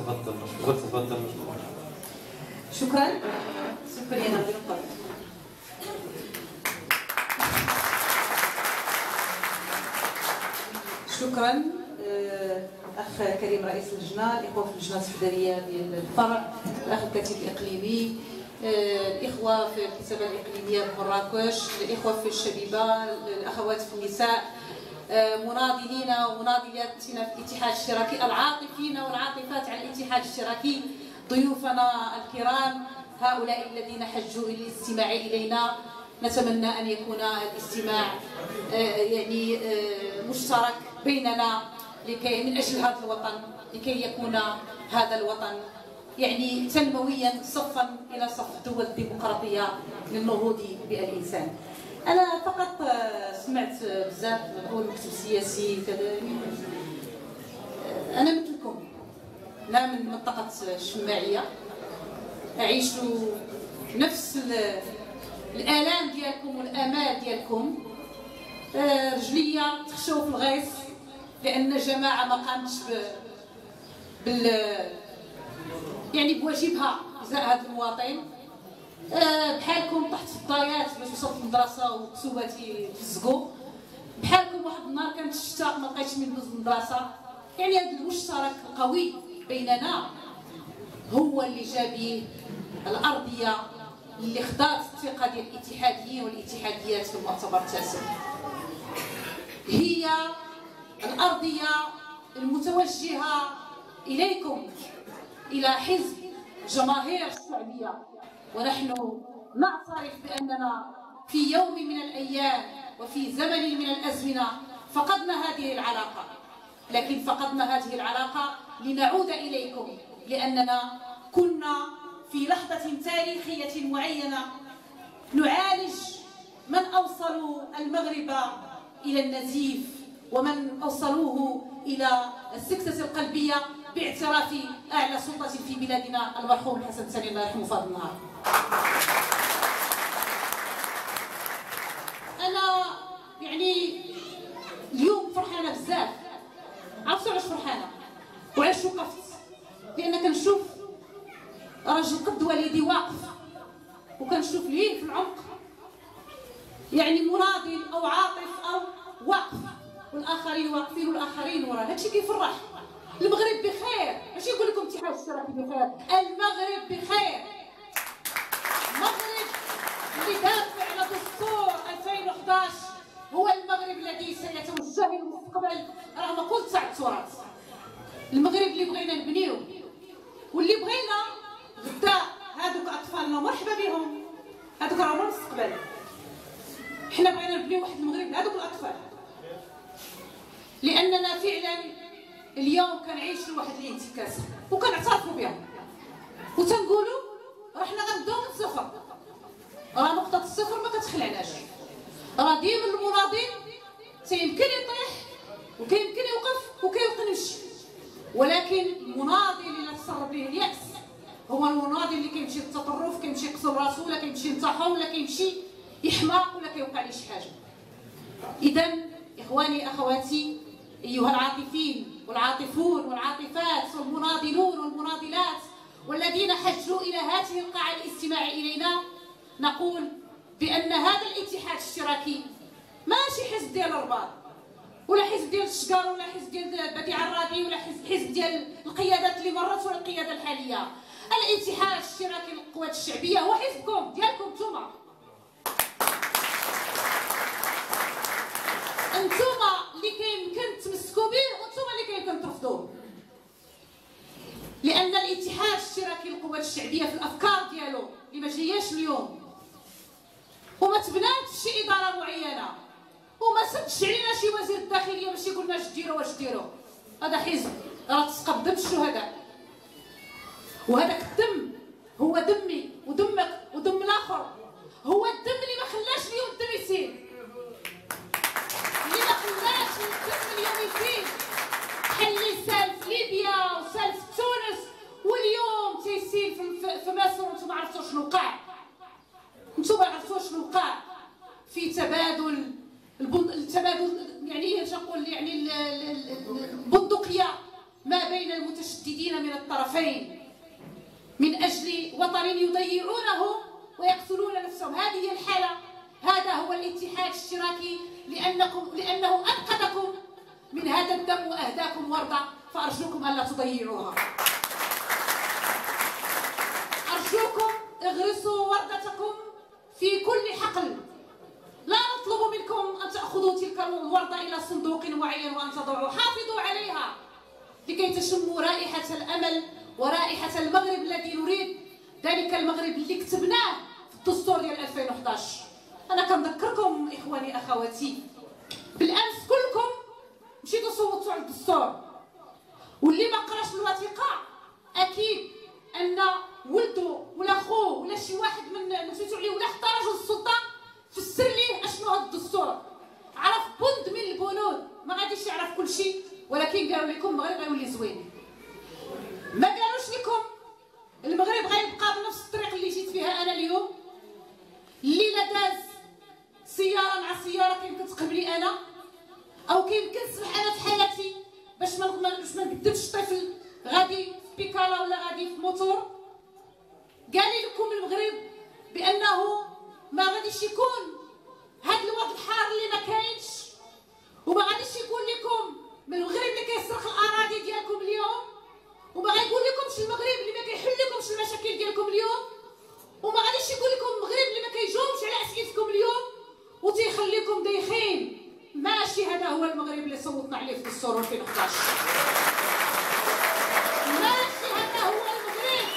تفضل. شكرا يا ناظر. شكرا اخ كريم رئيس اللجنه، الاخوه في اللجنه التحضيريه ديال الفرع، الاخ الكاتب الاقليمي، الاخوه في الكتابه الاقليميه بمراكش، الاخوه في الشبيبه، الاخوات في النساء، مناضلين ومناضلاتنا في الاتحاد الاشتراكي، العاطفين والعاطفات على الاتحاد الاشتراكي، ضيوفنا الكرام، هؤلاء الذين حجوا للاستماع الينا. نتمنى ان يكون الاستماع يعني مشترك بيننا لكي من اجل هذا الوطن، لكي يكون هذا الوطن يعني تنمويا صفا الى صف الدول الديمقراطيه للنهوض بالانسان. انا فقط سمعت بزاف نقول مكتب سياسي كذا. انا مثلكم، لا من منطقه الشماعيه، اعيش نفس الالام ديالكم والامال ديالكم. رجليا تخشوا في الغيص لان الجماعه ما قامتش يعني بواجبها ازاء هذا المواطن. بحالكم طحت في الضايات باش وصلت للمدرسه وكسواتي تلصقوا، بحالكم واحد النهار كانت الشتاء ما لقيتش من ندوز للمدرسه. يعني هذا المشترك القوي بيننا هو اللي جاب به الارضيه اللي خضعت الثقه ديال الاتحاديين والاتحاديات في المؤتمر التاسع. هي الارضيه المتوجهه اليكم، الى حزب جماهير الشعبيه. ونحن نعترف باننا في يوم من الايام وفي زمن من الازمنه فقدنا هذه العلاقه، لكن فقدنا هذه العلاقه لنعود اليكم، لاننا كنا في لحظه تاريخيه معينه نعالج من اوصلوا المغرب الى النزيف ومن اوصلوه الى السكته القلبيه باعتراف اعلى سلطه في بلادنا المرحوم حسن الثاني الله يرحمه في هذا النهار. انا يعني اليوم فرحانه بزاف. عرفتوا علاش فرحانه وعلاش وقفت؟ لان كنشوف راجل قد والدي واقف، وكنشوف ليه في العمق يعني مناضل او عاطف او واقف، والاخرين واقفين والاخرين وراه. هادشي كيفرح. المغرب بخير، ماشي نقول لكم الاتحاد الاشتراكي بخير، المغرب بخير. المغرب اللي دافع على دستور 2011 هو المغرب الذي سيتوجه للمستقبل رغم كل التعثرات. المغرب اللي بغينا نبنيو واللي بغينا غدا هادوك اطفالنا مرحبا بهم، هادوك راهم المستقبل. حنا بغينا نبنيو واحد المغرب لهادوك الاطفال، لاننا فعلا اليوم كنعيشوا واحد الانتكاسه وكنعترفوا بها وتنقولوا راه حنا غنبداو من الصفر. راه نقطه الصفر ما كتخلعناش. راه ديما المناضل تيمكن يطيح وكيمكن يوقف وكيبقى يمشي، ولكن المناضل اللي تصرف به الياس هو المناضل اللي كيمشي للتطرف، كيمشي يقتل راسو، ولا كيمشي ينتحر، ولا كيمشي يحماق، ولا كيوقع ليه شي حاجه. اذا اخواني اخواتي ايها العاطفين والعاطفون والعاطفات والمناضلون والمناضلات والذين حجوا الى هذه القاعه الاستماع الينا، نقول بان هذا الاتحاد الاشتراكي ماشي حزب ديال الرباط ولا حزب ديال الشجار ولا حزب ديال بديع الرادي ولا حزب ديال القيادات اللي مرت ولا القياده الحاليه. الاتحاد الاشتراكي للقوات الشعبيه هو حزبكم ديالكم نتوما. انتوما اللي كيمكن تمسكوا به وانتوما اللي كيمكن ترفضوه، لان الاتحاد الاشتراكي للقوات الشعبيه في الافكار ديالو اللي ما جاياش اليوم وما تبناتش في شي اداره معينه وما سدش علينا شي وزير الداخليه باش يقول لنا اش ديروا واش ديروا. هذا حزب راه تقدم الشهداء، وهذاك الدم هو دمي ودمك ودم الاخر، هو الدم اللي ما خلاش اليوم الدم يسيل، اللي ما خلاش الدم اليوم يسيل بحال اللي سال في ليبيا وسال في تونس واليوم تيسيل في مصر. وانتم عرفتوا شنو وقع، انتم عرفتوا شنو وقع في تبادل التبادل يعني اش نقول يعني البندقيه ما بين المتشددين من الطرفين من أجل وطن يضيعونه ويقتلون نفسهم. هذه هي الحالة. هذا هو الاتحاد الاشتراكي لأنه أنقذكم من هذا الدم وأهداكم وردة، فأرجوكم ألا تضيعوها. أرجوكم اغرسوا وردتكم في كل حقل. لا نطلب منكم أن تأخذوا تلك الوردة إلى صندوق معين وأن تضعوا، حافظوا عليها لكي تشموا رائحة الأمل ورائحة المغرب الذي نريد، ذلك المغرب اللي كتبناه في الدستور ديال 2011. أنا كنذكركم إخواني أخواتي، بالأمس كلكم مشيتوا صوتوا على الدستور، واللي ما قراش الوثيقة أكيد أن ولده ولا خوه ولا شي واحد من مشيتوا عليه ولا حتى رجل السلطة فسر ليه اشنو هذا الدستور، عرف بند من البنود. ما غاديش يعرف كل شيء، ولكن قالوا لكم المغرب غيولي زوين. ما قالوش لكم المغرب غيبقى بنفس الطريق اللي جيت فيها انا اليوم، اللي لا داز سياره مع سياره كيمكن تقبلي انا، او كيمكن نسمح انا في حياتي باش ما نقدمش طفل غادي في بيكالا ولا غادي في موتور. قال لكم المغرب بانه ما غاديش يكون هذا الوضع الحار اللي ما كاينش، وما غاديش يكون لكم من المغرب اللي كيسرق الاراضي ديالكم اليوم، وما غايقول لكمش المغرب اللي ما كيحل لكمش المشاكل ديالكم اليوم، وما غاديش يقول لكم المغرب اللي ما كيجاوبش على اسئلتكم اليوم وتيخليكم دايخين. ماشي هذا هو المغرب اللي صوتنا عليه في الدستور 2011. ماشي هذا هو المغرب.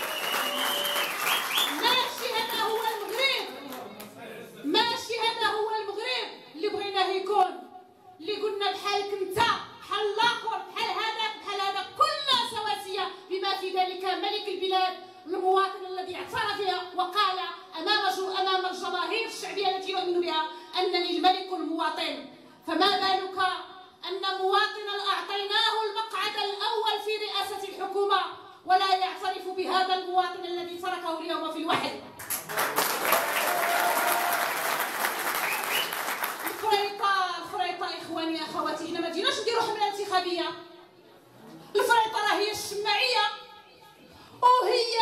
ماشي هذا هو المغرب. ماشي هذا هو المغرب اللي بغيناه يكون، اللي قلنا بحالك انت بحال الاخر بحال هذاك بحال هذا كلنا سواسيه، بما في ذلك ملك البلاد المواطن الذي اعترف وقال امام الجماهير الشعبيه التي يؤمن بها انني الملك المواطن. فما بالك ان مواطنا اعطيناه المقعد الاول في رئاسه الحكومه ولا يعترف بهذا المواطن الذي تركه اليوم في الوحل. الفريطه اخواني اخواتي، حنا ما جيناش نديروا حمله انتخابيه. الفريطه راه هي الشماعيه، وهي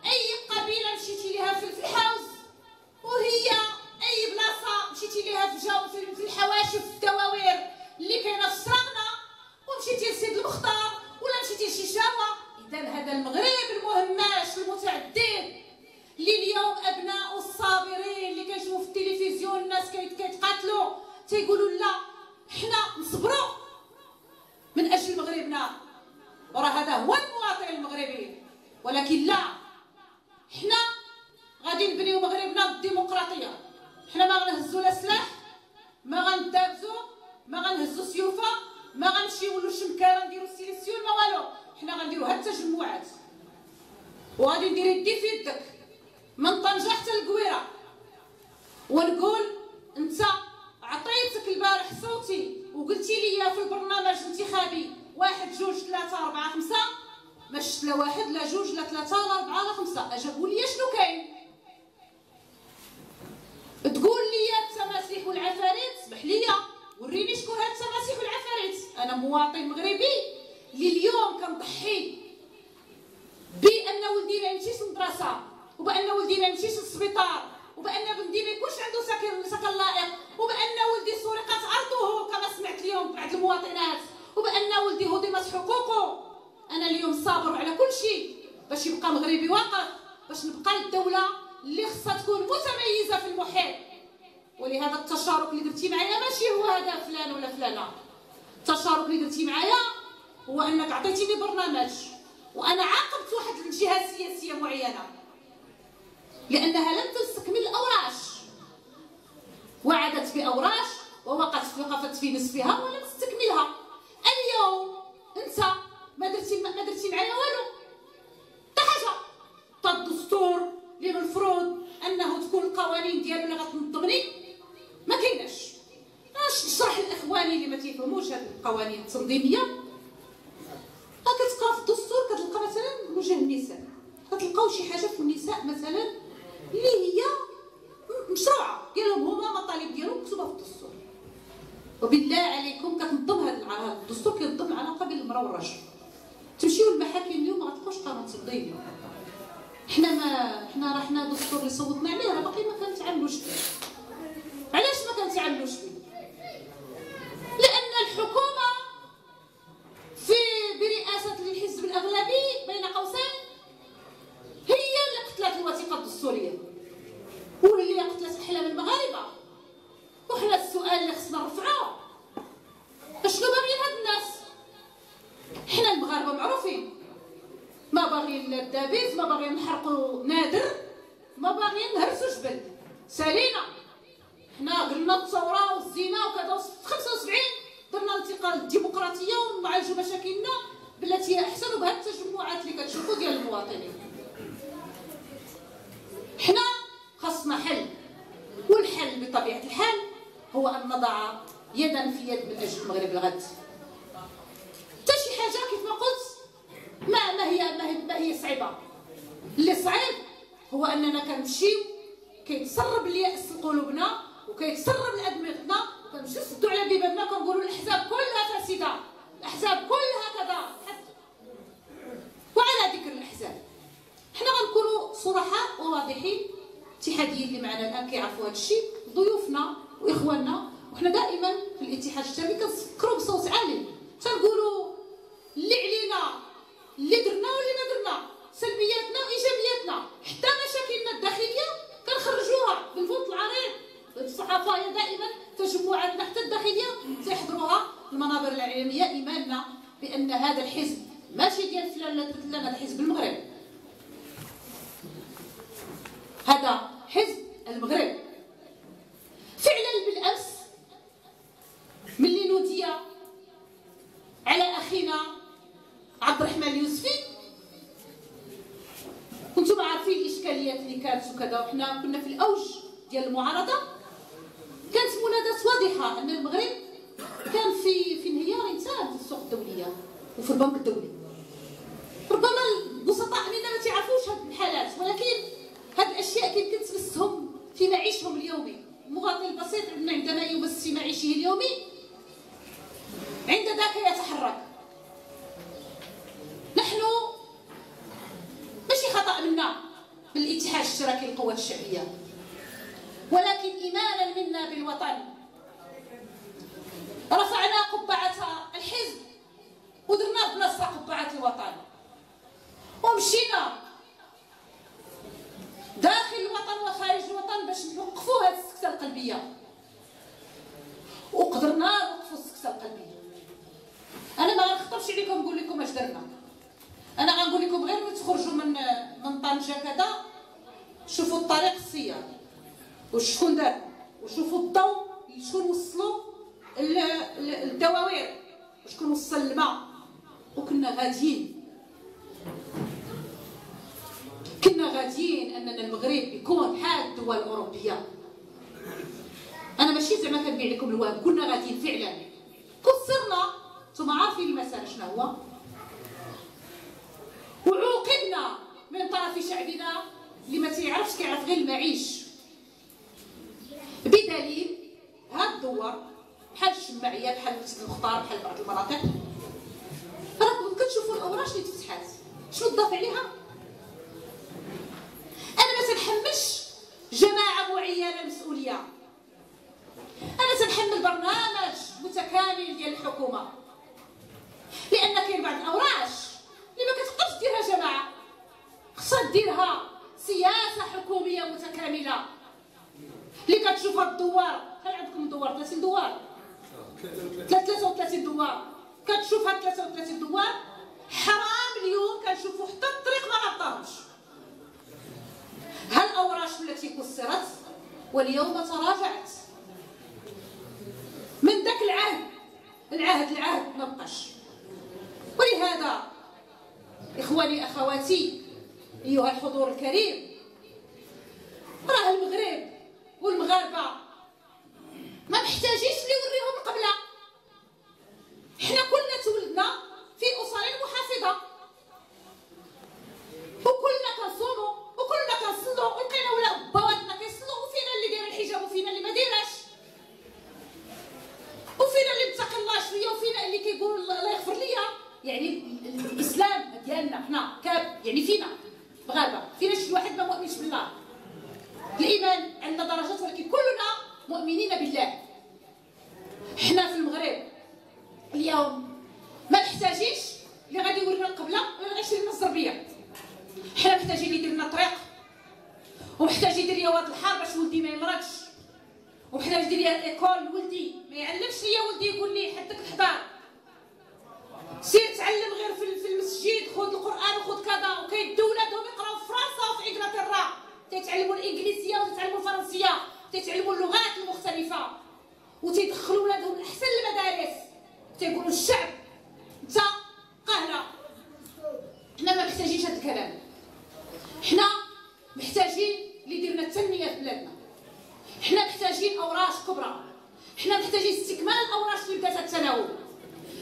اي قبيله مشيتي ليها في الحوز، وهي اي بلاصه مشيتي ليها في الحواشي في الدواوير اللي كاينه في السراغنه، ومشيتي لسيد المختار ولا مشيتي لشيشاوه. اذا هذا المغرب المهمش المتعدد اللي اليوم ابناء الصابرين اللي كنشوفوا في التلفزيون الناس كيتقاتلوا تيقولوا لا حنا نصبروا من اجل مغربنا، وراه هذا هو المواطن المغربي. ولكن لا، حنا غادي نبنيو مغربنا بالديمقراطيه. حنا ما غنهزوا لا سلاح، ما غندابزوا، ما غنهزوا سيوفه، ما غنمشيو نولوا شمكاره نديروا السيليسيون، ما والو. حنا غنديروا هاد التجمعات وغادي ندير يدي في يدك من طنجه حتى للقويره، ونقول انت عطيتك البارح صوتي وقلتي لي في البرنامج الانتخابي 1 2 3 4 5، ما شفت لا 1 لا 2 لا 3 لا 4 لا 5. اجابوا لي شنو كاين؟ تقول لي التماسيح والعفاريت، اسمح لي وريني شكون هاد التماسيح والعفاريت. انا مواطن مغربي اللي اليوم كنضحي بان ولدي ما يمشيش للمدرسه، وبان ولدي ما يمشيش للسبيطار، وبان بنتي ما يكونش عنده سكن لائق، وبان ولدي سرقت ارضه كما سمعت اليوم بعض المواطنات، وبان ولدي هضمت حقوقه. انا اليوم صابر على كل شيء باش يبقى مغربي واقف، باش نبقى الدوله اللي خصها تكون متميزه في المحيط. ولهذا التشارك اللي درتي معايا ماشي هو هذا فلان ولا فلانه. التشارك اللي درتي معايا هو انك عطيتيني برنامج، وانا عاقبت واحد الجهه سياسيه معينه لانها لم تستكمل الاوراش، وعدت باوراش ووقفت في نصفها ولم تستكملها. اليوم انت ما درتي معايا والو، حتى حاجه. حتى الدستور اللي من المفروض انه تكون القوانين ديالو اللي غتنظمني ما كايناش. اش نشرح لاخواني اللي ما تيفهموش هذه القوانين التنظيميه؟ كتقرا في الدستور كتلقى مثلا وجه النساء، كتلقاو شي حاجه في النساء مثلا اللي هي مشروعه ديالهم هما مطالب ديالهم مكتوبه في الدستور. وبالله عليكم كتنظم هذا الدستور كينظم العلاقه بين المراه والرجل. تمشيو للمحاكم اليوم ما غتلقاوش قانون تنظيمي. حنا راه الدستور اللي صوتنا عليه راه باقي ما كنتعاملوش به. علاش ما كنتعاملوش به؟ لان الحكومه برئاسه الحزب الاغلبي بين قوسين هي اللي قتلت الوثيقه الدستوريه واللي قتلت احلام المغاربه. وحنا السؤال اللي خصنا نرفعوه، اشنو باغيين هاد الناس؟ حنا المغاربه معروفين، ما باغيين لا الدبيز، ما باغيين نحرقوا نادر، ما باغيين نهرسوا جبل. سالينا حنا قلنا الثوره والزنا وكذا، 75 درنا الانتقال الديمقراطيه ونعالجوا مشاكلنا بالتي هي احسن بهذه التجمعات اللي كتشوفوا ديال المواطنين. حنا خاصنا حل، والحل بطبيعه الحال هو ان نضع يدا في يد من اجل المغرب الغد. حتى شي حاجه كيف ما قلت ما هي صعيبه. اللي صعيب هو اننا كنمشيو كيتسرب الياس لقلوبنا وكيتسرب لادمغتنا، وكنمشيو نسدوا على بيباننا كنقولوا الاحزاب كلها فاسده، الاحزاب كلها كذا. وعلى ذكر الاحزاب، حنا غنكونوا صرحاء وواضحين. الاتحاديين اللي معنا الان كيعرفوا هذا الشيء، ضيوفنا واخواننا، وحنا دائما في الاتحاد الشعبي كنفكروا بصوت عالي، تنقولوا اللي علينا، اللي درنا واللي ما درنا، سلبياتنا وايجابياتنا، حتى مشاكلنا الداخليه كنخرجوها بالفوت العريض. الصحافه هي دائما تجمعاتنا حتى الداخليه تيحضروها المنابر الاعلاميه. ايماننا بان هذا الحزب ماشي ديال فلان لا فلان، هذا حزب المغرب، هذا حزب المغرب. فعلا بالامس ملي نودي على اخينا عبد الرحمن اليوسفي، كنتم عارفين الاشكاليات اللي كانت وكذا، وحنا كنا في الاوج ديال المعارضه. كانت منادات واضحه ان المغرب كان في انهيار انسان في السوق الدوليه وفي البنك الدولي. ربما البسطاء منا ما تعرفوش هاد الحالات، ولكن هاد الاشياء يمكن تمسهم في معيشهم اليومي. المواطن البسيط عندما يمس في معيشه اليومي عند ذاك يتحرك. نحن ماشي خطأ منا بالاتحاد الاشتراكي للقوات الشعبيه، ولكن ايمانا منا بالوطن رفعنا قبعه الحزب ودرنا بلاصه قبعه الوطن، ومشينا داخل الوطن وخارج الوطن باش نوقفوا هذه السكته القلبيه، وقدرنا نوقفوا السكته القلبيه. انا ما غنخطرش عليكم نقول لكم اش درنا، انا غنقول لكم غير ملي تخرجوا من طنجه كذا شوفوا الطريق السيار وشكون دار، وشوفوا الضوء شكون وصلوا الدواوير وشكون وصل الماء. وكنا غاديين اننا المغرب يكون بحال الدول الاوروبيه. انا ماشي زعما كنبيع لكم الوهم، كنا غاديين فعلا. كسرنا، نتوما عارفين المسار شنو هو، وعوقبنا من طرف شعبنا اللي ما تيعرفش، كيعرف غير المعيش. بدليل هاد الدوار بحال الشماعيه، بحال مسجد المختار، بحال بعض المناطق، راكم كتشوفوا الاوراش اللي تفتحات. شنو ضاف عليها؟ انا ما تنحملش جماعه معينه المسؤوليه، انا تنحمل برنامج متكامل ديال الحكومه، لان كاين بعض الاوراش اللي ما كتقدرش ديرها جماعه، خصها ديرها سياسه حكوميه متكامله اللي كتشوفها الدوار. شحال عندكم دوار؟ 30 دوار، 33 دوار، كتشوفها 33 دوار. حرام اليوم كنشوفوا حتى الطريق ما غطاهمش. ها الاوراش التي كسرت واليوم تراجعت من ذاك العهد ما بقاش. ولهذا اخواني اخواتي ايها الحضور الكريم، راه المغرب والمغاربه ما محتاجينش اللي يوريهم القبله. حنا كلنا تولدنا في اسر محافظه، وكلنا كنصوموا وكلنا كنصلوا، ولقينا ولا بواتنا كيصلوا، وفينا اللي داير الحجاب وفينا اللي ما دايرهاش، وفينا اللي متقي الله شويه وفينا اللي كيقول الله يغفر ليا. يعني الاسلام يعني فينا بغابه، فينا شي واحد ما مؤمنش بالله. الايمان عندنا درجات ولكن كلنا مؤمنين بالله. حنا في المغرب اليوم ما محتاجينش اللي غادي يورينا القبله ولا غيشري لنا الزربيه. حنا محتاجين يدير لنا طريق، ومحتاج يدير ليا واد الحار باش ولدي ما يمرضش، ومحتاج يدير ليا الايكول لولدي ما يعلمش ليا ولدي يقول لي حدك الحضار، سير تعلم غير في المسجد، خذ القران وخذ كذا. وكيدوا ولادهم يقراو في فرنسا وفي انجلترا، تيتعلموا الانجليزيه وتتعلموا الفرنسيه، تيتعلموا اللغات المختلفه، وتيدخلوا ولادهم احسن المدارس، تيقولوا الشعب انت قاهره. حنا ما محتاجينش هذا الكلام، حنا محتاجين اللي يدير لنا التنميه في بلادنا. حنا محتاجين اوراش كبرى، حنا محتاجين استكمال الاوراش اللي بدات التناوب،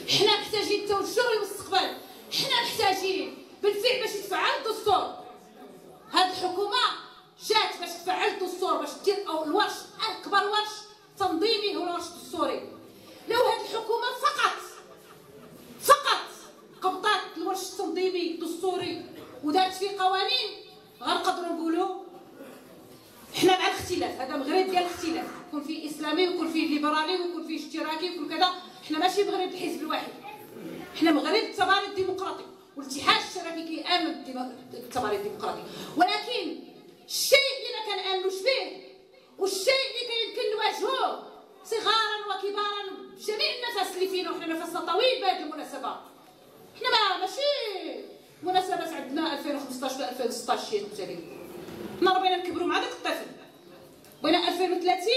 حنا محتاجين توجه للمستقبل، حنا محتاجين بالفعل باش يتفعل الدستور. هاد الحكومه جات باش تفعل الدستور، باش دير او الورش اكبر ورش تنظيمي هو الورش الدستوري. لو هاد الحكومه فقط قبضات الورش التنظيمي الدستوري ودارت فيه قوانين، غنقدروا نقولوا حنا مع الاختلاف. هذا مغرب ديال الاختلاف، يكون فيه اسلامي ويكون فيه ليبرالي ويكون فيه اشتراكي ويكون كذا. حنا ماشي مغرب الحزب الواحد، حنا مغرب التمارد الديمقراطي، والاتحاد الاشتراكي كيامن بالتمارد الديمقراطي. ولكن الشيء اللي ما كنامنوش به والشيء اللي يمكن نواجهوه صغارا وكبارا بجميع النفس اللي فينا، وحنا نفسنا طويل بهذه المناسبه. حنا ماشي مناسبات عندنا 2015 ولا 2016 شي مختلفين، حنا بغينا نكبروا مع داك الطفل، بغينا 2030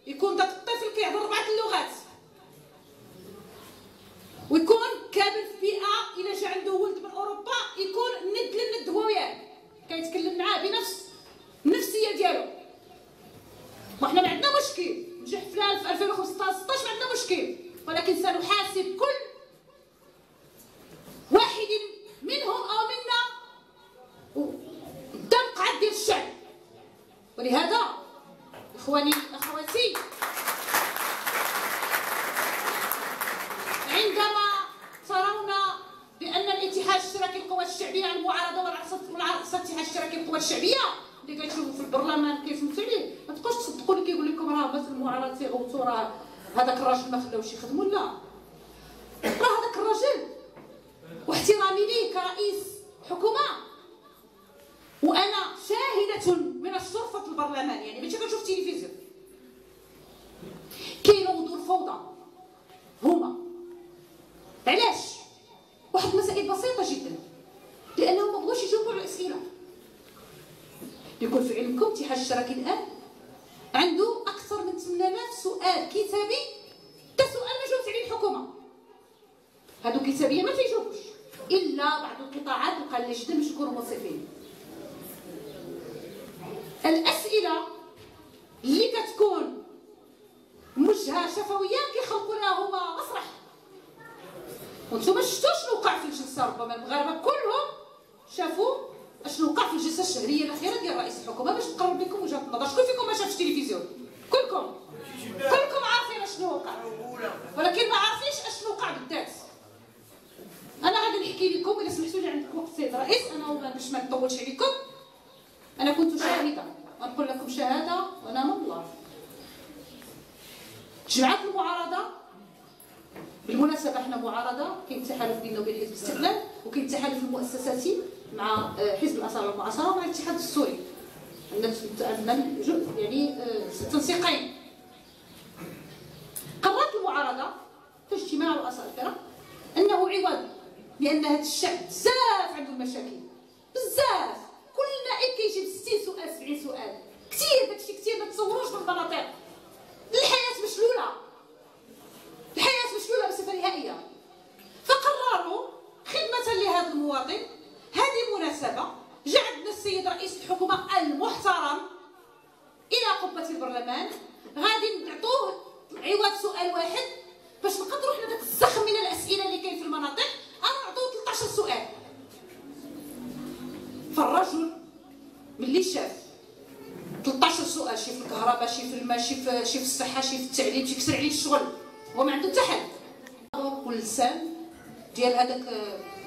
يكون داك الطفل كيهضر 4 اللغات، ويكون كامل في بيئه الى جا عنده ولد من اوروبا يكون ند للند هو وياه، كيتكلم معاه بنفس النفسيه ديالو. وحنا ما عندنا مشكل نجح فلان في 2015 16 ما عندنا مشكل، ولكن سنحاسب كل واحد منهم او منا قدام قعد ديال الشعب. ولهذا اخواني اخواتي، عندما ترون بان الاتحاد الاشتراكي القوى الشعبيه المعارضه والعرصه الاتحاد الاشتراكي القوى الشعبيه اللي كتشوفوا في البرلمان كيسموا عليه، ما تبقاوش تصدقوا اللي كيقول لكم راه بس المعارضه تيغوتوا راه هذاك الراجل ما خلاوش يخدموا. لا، راه هذاك الراجل واحترامي ليه كرئيس حكومه، وانا شاهده من الشرفه البرلمان، يعني ماشي كنشوف التلفزيون، كينوضوا الفوضى هما. علاش؟ واحد المسائل بسيطه جدا، لانهم ما بغاوش يجاوبوا على الاسئله. يكون في علمكم الاتحاد الاشتراكي الان عنده اكثر من 8000 سؤال كتابي، حتى سؤال ما جاوبت عليه الحكومه. هادو كتابيه ما تيجاوبوش الا بعض القطاعات القليله جدا باش يكونوا منصفين. الاسئله اللي كتكون موجهه شفويه كيخلقوا لها هما مسرح. وانتم شفتوا شنو وقع في الجلسه، ربما المغاربه كلهم شافوا اشنو وقع في الجلسه الشهريه الاخيره ديال رئيس الحكومه. باش نقرب لكم وجهه النظر، شكون فيكم ما شافش التلفزيون؟ كلكم عارفين اشنو وقع، ولكن ما عارفينش اشنو وقع بالذات. انا غادي نحكي لكم الا سمحتوا لي عندكم وقت السيد الرئيس، انا باش ما نطولش عليكم. انا كنت شاهده، غنقول لكم شهاده وانا من الله. جماعه المعارضه بالمناسبه حنا معارضه، كاين تحالف بيننا وبين حزب الاستقلال، وكاين تحالف المؤسساتي مع حزب الاصاله والمعاصره ومع الاتحاد السوري. عندنا يعني تنسيقين. قررت المعارضه في اجتماع رؤساء الفرق انه عوض، لان هذا الشعب بزاف عنده مشاكل بزاف، كل نائب كيجيب 60 سؤال 70 سؤال، كثير داكشي كثير ما تصوروش بالمناطق. الحياه مشلوله، الحياه مشلوله بصفه نهائيه. فقرروا خدمه لهذا المواطن هذه المناسبه جا عندنا السيد رئيس الحكومه المحترم الى قبه البرلمان، غادي نعطوه عوض سؤال واحد باش نقدروا حنا داك الزخم من الاسئله اللي كاين في المناطق، غنعطوه 13 سؤال. فالرجل ملي شاف 13 سؤال، شي في الكهرباء، شي في الماء، شي في الصحه، شي في التعليم، شي كسر عليه الشغل، هو ما عنده حتى حل. واللسان ديال هذاك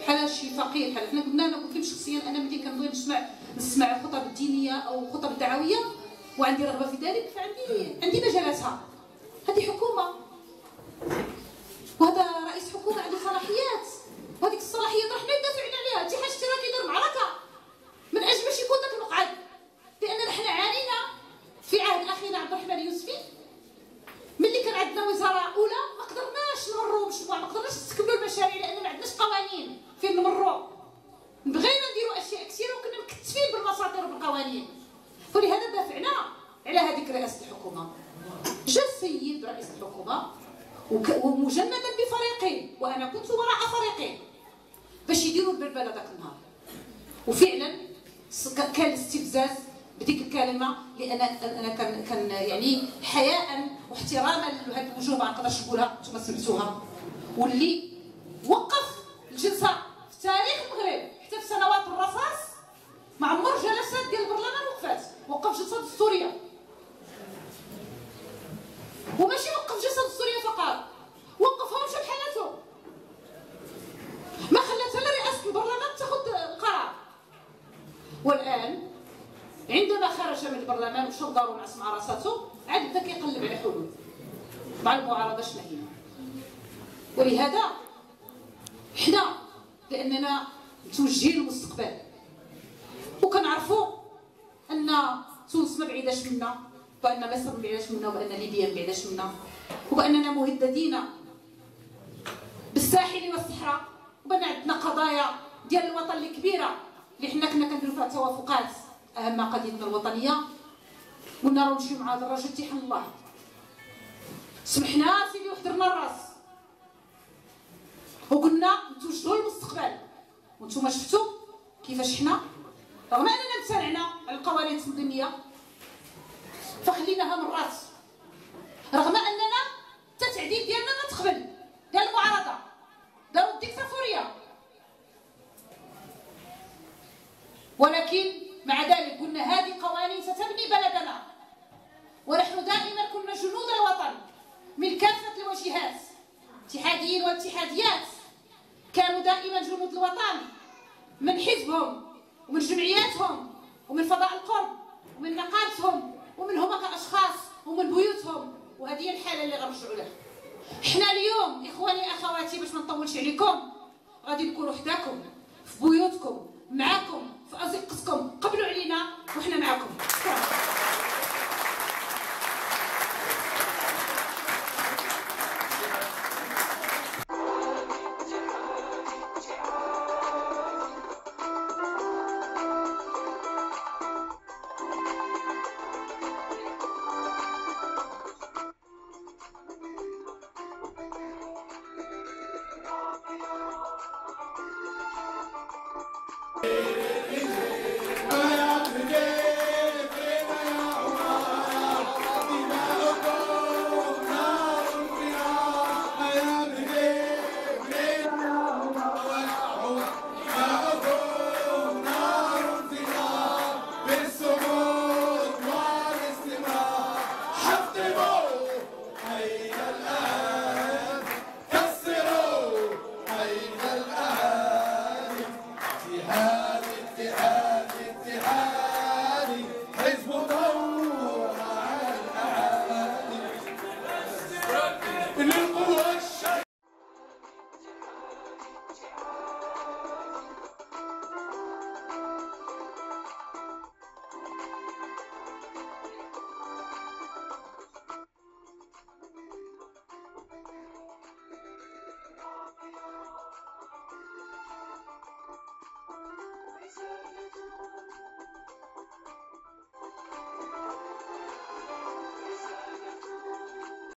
بحال شي فقير بحال حنا قلنا. انا قلت لك شخصيا انا ملي كنبغي نسمع الخطب الدينيه او الخطب الدعويه وعندي رغبه في ذلك، فعندي مجالاتها. هذه حكومه وهذا رئيس حكومه عنده صلاحيات، وهذيك الصلاحيات راه حنا دافعين عليها. اتحاد الاشتراكي دار معركه من اجل باش يكون ذاك المقعد، لاننا حنا عانينا في عهد اخينا عبد الرحمن اليوسفي ملي كان عندنا وزاره اولى ما قدرناش نمروا مشروع، ما قدرناش نستكملوا المشاريع لان ما عندناش قوانين فين نمروا. بغينا نديروا اشياء كثيره وكنا مكتفين بالمساطير وبالقوانين، فلهذا دافعنا على هذيك رئاسه الحكومه. جا السيد رئيس الحكومه ومجندا بفريقين، وانا كنت وراء فريقين باش يديروا البلبله ذاك النهار. وفعلا كان الاستفزاز بديك الكلمه، لان انا كان يعني حياء واحتراما لهذه الوجوه ما نقدرش نقولها، انتم سمعتوها، واللي وقف الجلسه في تاريخ المغرب حتى في سنوات الرصاص ما عمر جلسات ديال البرلمان وقف جلسه دستوريه. وماشي وقف جلسه دستوريه فقط، وقفها ومشى بحالته، ما خلاتها لرئاسه البرلمان تاخذ القرار. والان عندما خرج من البرلمان ومشى لدارو ونعس مع راساته، عاد بدا كيقلب على حلول مع المعارضه شنو هي. ولهذا حنا لاننا متوجهين للمستقبل وكنعرفوا ان تونس ما بعيداش منا، وان مصر ما بعيداش منا، وان ليبيا ما بعيداش منا، وباننا مهددين بالساحل والصحراء، وبان عندنا قضايا ديال الوطن الكبيره اللي حنا كنا كنديروا فيها توافقات، اهم قضيتنا الوطنيه. قلنا راه نمشيو مع هذا الراجل تيحن الله، سمحنا سيدي وحضرنا الراس، وقلنا نتوجهوا للمستقبل. وانتم شفتوا كيفاش حنا رغم اننا امتنعنا على القوانين التنظيميه فخليناها من الراس، رغم اننا التعديل ديالنا ما تقبل ديال المعارضه، داروا الديكتاتوريه، ولكن مع ذلك قلنا هذه قوانين ستبني بلدنا. ونحن دائما كنا جنود الوطن من كافه الوجهات، اتحاديين واتحاديات كانوا دائما جنود الوطن من حزبهم ومن جمعياتهم ومن فضاء القرب ومن نقابتهم ومن هما كاشخاص ومن بيوتهم، وهذه هي الحاله اللي غنرجعوا لها. حنا اليوم اخواني اخواتي باش ما نطولش عليكم غادي نكونوا حداكم في بيوتكم، معاكم في ازقتكم، قبلوا علينا وحنا معاكم. اتحاد اتحاد اتحاد